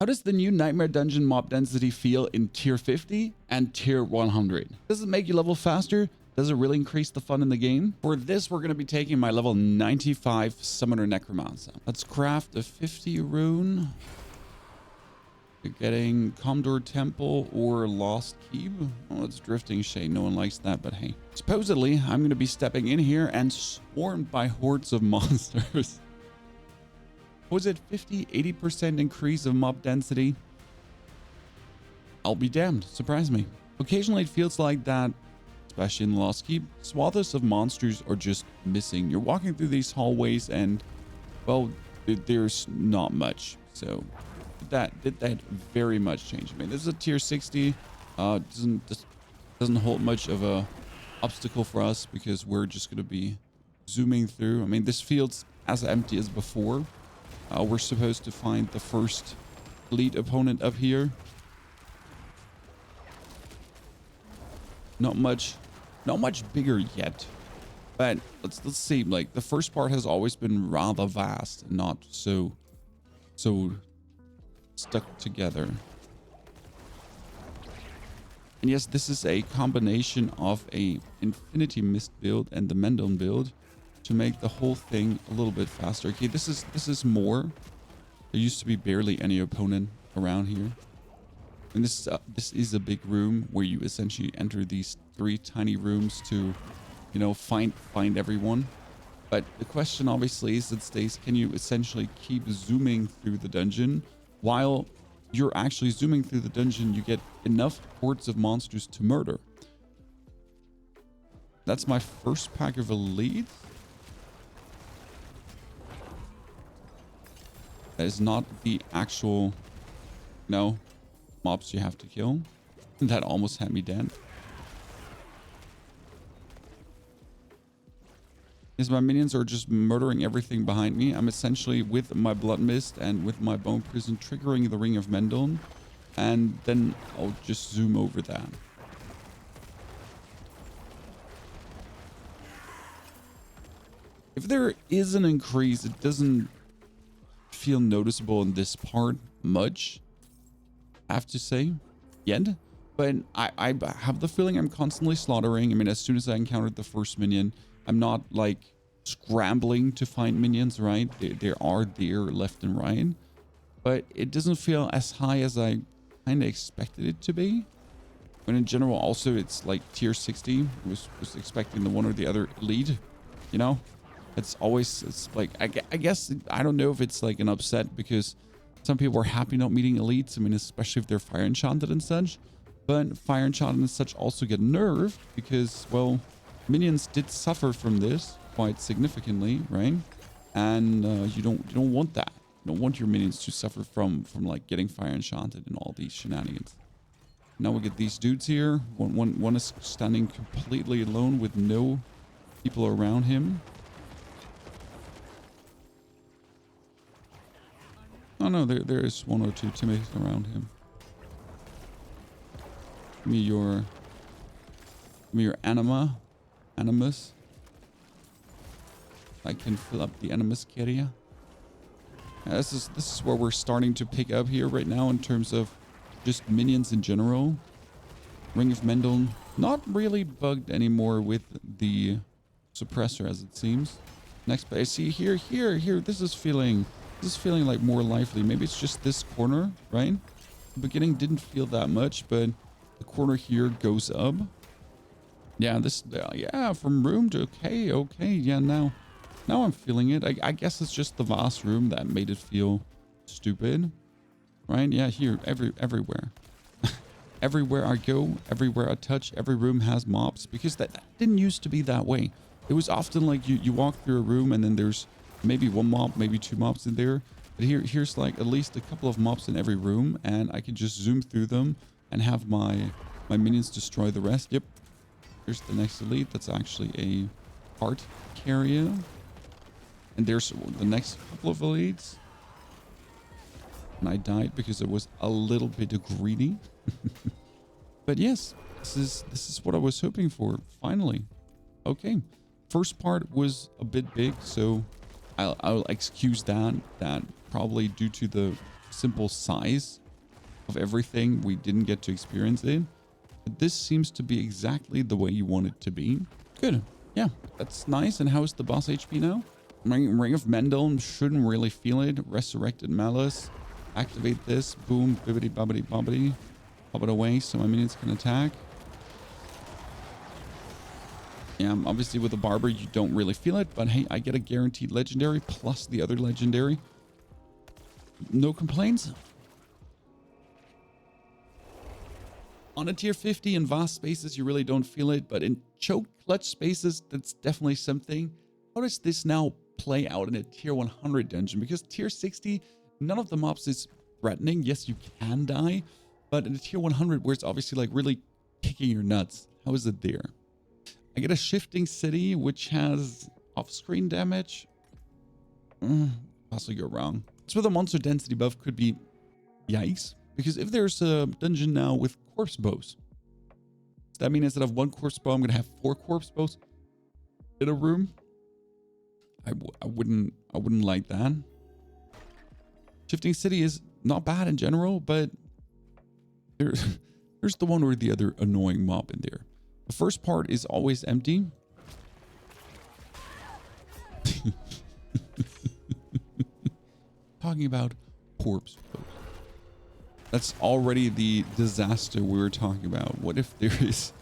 How does the new Nightmare Dungeon mob density feel in tier 50 and tier 100? Does it make you level faster? Does it really increase the fun in the game? For this, we're going to be taking my level 95 Summoner Necromancer. Let's craft a 50 rune. We're getting Condor Temple or Lost Keep. Oh, it's Drifting Shade. No one likes that, but hey. Supposedly, I'm going to be stepping in here and swarmed by hordes of monsters. Was it 50-80% increase of mob density? I'll be damned. Surprise me. Occasionally, it feels like that, especially in Lost Keep, swaths of monsters are just missing. You're walking through these hallways and, well, there's not much. So did that very much change. I mean, this is a tier 60. Doesn't hold much of a obstacle for us because we're just going to be zooming through. I mean, this feels as empty as before. We're supposed to find the first elite opponent up here. Not much bigger yet, but let's see. Like, the first part has always been rather vast and not so stuck together. And yes, this is a combination of a Infinity Mist build and the Mendon build to make the whole thing a little bit faster. Okay, this is more. There used to be barely any opponent around here. And this is a big room where you essentially enter these 3 tiny rooms to, you know, find everyone. But the question obviously is, it stays, can you essentially keep zooming through the dungeon? While you're actually zooming through the dungeon, you get enough hordes of monsters to murder. That's my first pack of elites. That is not the actual, no, mobs you have to kill. That almost had me dead. Yes, my minions are just murdering everything behind me. I'm essentially, with my Blood Mist and with my Bone Prison, triggering the Ring of Mendon. And then I'll just zoom over that. If there is an increase, it doesn't feel noticeable in this part much, I have to say, yet. But I have the feeling I'm constantly slaughtering. I mean, as soon as I encountered the first minion, I'm not like scrambling to find minions, right? There are there left and right, but it doesn't feel as high as I kind of expected it to be. When in general, also, it's like tier 60. I was expecting the one or the other elite, you know? It's like, I guess, I don't know if it's like an upset because some people are happy not meeting elites. I mean, especially if they're fire enchanted and such. But fire enchanted and such also get nerfed because, well, minions did suffer from this quite significantly, right? And you don't want that. You don't want your minions to suffer from like getting fire enchanted and all these shenanigans. Now we get these dudes here. One is standing completely alone with no people around him. Oh no, there is 1 or 2 teammates around him. Give me your animus. I can fill up the animus carrier. This is where we're starting to pick up here right now in terms of just minions in general. Ring of Mendon, not really bugged anymore with the suppressor as it seems. Next, I see here. This is feeling like more lively. Maybe it's just this corner, right? The beginning didn't feel that much, but the corner here goes up. Yeah, yeah, from room to okay. Yeah, now I'm feeling it. I guess it's just the vast room that made it feel stupid, right? Yeah, here, everywhere. Everywhere I go, everywhere I touch, every room has mobs because that didn't used to be that way. It was often like you walk through a room and then there's maybe 1 mob, maybe 2 mobs in there. But here's like at least a couple of mobs in every room and I can just zoom through them and have my minions destroy the rest. Yep. Here's the next elite. That's actually a heart carrier. And there's the next couple of elites. And I died because it was a little bit greedy. But yes, this is what I was hoping for. Finally. Okay. First part was a bit big, so I'll excuse that probably due to the simple size of everything. We didn't get to experience it. But this seems to be exactly the way you want it to be. Good. Yeah, that's nice. And how's the boss HP now? Ring of Mendel, shouldn't really feel it. Resurrected Malice. Activate this. Boom. Bibbity bobbity bobbity. Pop it away so my minions can attack. Yeah, obviously with the Barber, you don't really feel it. But hey, I get a guaranteed legendary plus the other legendary. No complaints. On a tier 50 in vast spaces, you really don't feel it. But in choke clutch spaces, that's definitely something. How does this now play out in a tier 100 dungeon? Because tier 60, none of the mobs is threatening. Yes, you can die. But in a tier 100, where it's obviously like really kicking your nuts, how is it there? I get a shifting city, which has off-screen damage. Possibly go wrong. So the monster density buff could be yikes. Because if there's a dungeon now with corpse bows, does that mean instead of one corpse bow, I'm going to have 4 corpse bows in a room? I wouldn't like that. Shifting city is not bad in general, but there's the one or the other annoying mob in there. The first part is always empty. Talking about corpse bows. That's already the disaster we were talking about. What if there is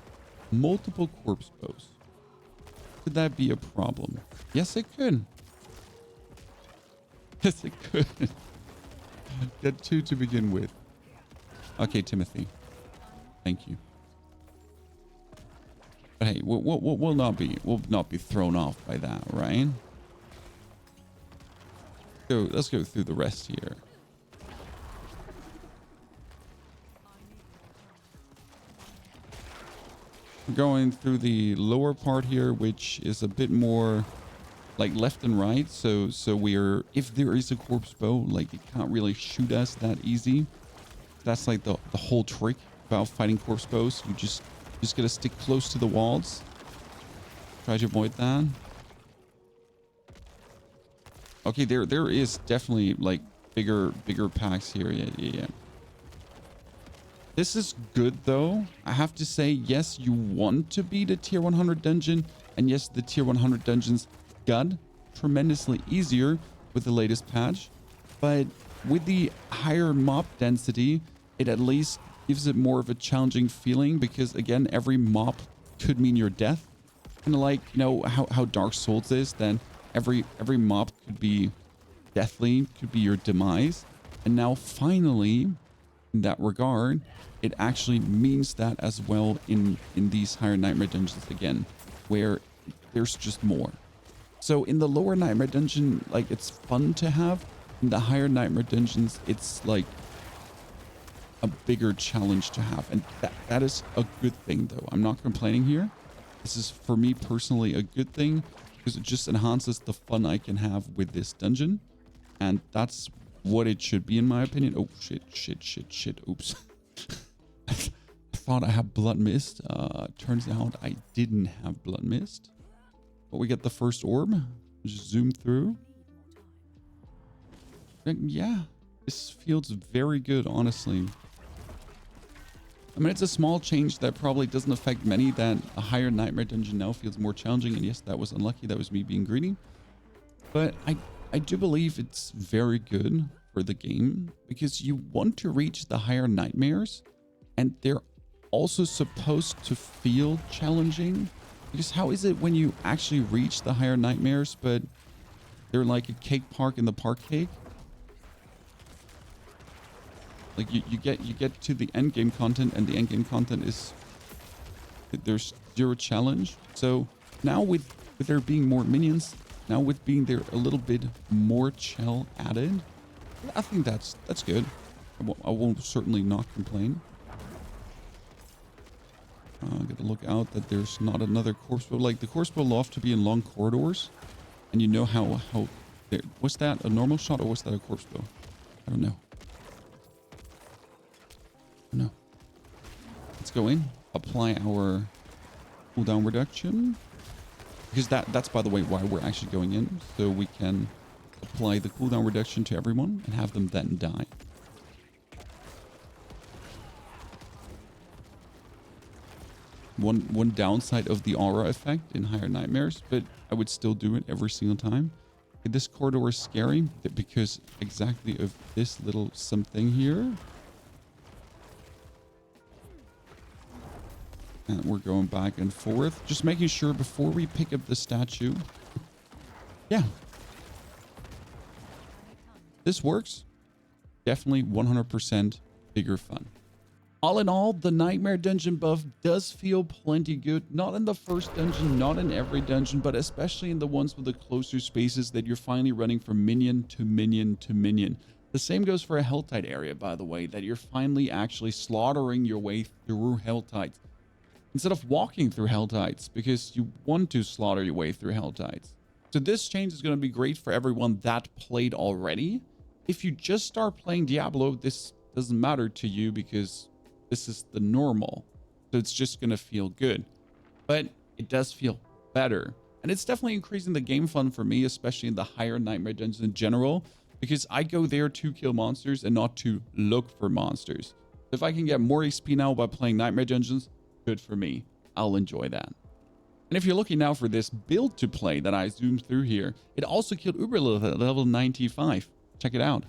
multiple corpse bows? Could that be a problem? Yes, it could. Yes, it could. Get 2 to begin with. Okay, Timothy. Thank you. But hey, we'll not be thrown off by that, right? Let's go through the rest here. We're going through the lower part here, which is a bit more like left and right. So we're, if there is a corpse bow, like it can't really shoot us that easy. That's like the whole trick about fighting corpse bows. You just gotta stick close to the walls. Try to avoid that. Okay, there is definitely like bigger packs here. Yeah. This is good though. I have to say, yes, you want to beat a tier 100 dungeon, and yes, the tier 100 dungeons got tremendously easier with the latest patch. But with the higher mob density, it at least gives it more of a challenging feeling, because again, every mob could mean your death. Kind of like, you know, how Dark Souls is, then every mob could be deathly, could be your demise. And now finally, in that regard, it actually means that as well in these higher nightmare dungeons again, where there's just more. So in the lower nightmare dungeon, like, it's fun to have. In the higher nightmare dungeons, it's like a bigger challenge to have, and that is a good thing though. I'm not complaining here. This is, for me personally, a good thing, because it just enhances the fun I can have with this dungeon, and that's what it should be in my opinion. Oh shit, oops. I thought I had blood mist. Turns out I didn't have blood mist. But we get the first orb. Just zoom through. And yeah, this feels very good, honestly. I mean, it's a small change that probably doesn't affect many, that a higher nightmare dungeon now feels more challenging. And yes, that was unlucky. That was me being greedy. But I do believe it's very good for the game, because you want to reach the higher nightmares, and they're also supposed to feel challenging. Because how is it when you actually reach the higher nightmares, but they're like a cake park in the park cake? Like you get to the end game content, and the end game content is, there's zero challenge. So now with there being more minions, now with being there a little bit more chell added, I think that's good. I won't certainly not complain. Gotta look out that there's not another corpse bow. Like, the corpse bow love to be in long corridors, and you know how there, was that a normal shot or was that a corpse bow? I don't know. No. Let's go in, apply our cooldown reduction, because that's by the way why we're actually going in, so we can apply the cooldown reduction to everyone and have them then die. One downside of the aura effect in higher nightmares, but I would still do it every single time. Okay, this corridor is scary because exactly of this little something here. And we're going back and forth. Just making sure before we pick up the statue. Yeah. This works. Definitely 100% bigger fun. All in all, the Nightmare Dungeon buff does feel plenty good. Not in the first dungeon, not in every dungeon, but especially in the ones with the closer spaces that you're finally running from minion to minion to minion. The same goes for a Helltide area, by the way, that you're finally actually slaughtering your way through Helltides. Instead of walking through Helltides, because you want to slaughter your way through Helltides. So this change is going to be great for everyone that played already. If you just start playing Diablo, this doesn't matter to you because this is the normal. So it's just going to feel good. But it does feel better. And it's definitely increasing the game fun for me, especially in the higher Nightmare Dungeons in general, because I go there to kill monsters and not to look for monsters. If I can get more XP now by playing Nightmare Dungeons, good for me. I'll enjoy that. And if you're looking now for this build to play that I zoomed through here, it also killed Uber level 95. Check it out.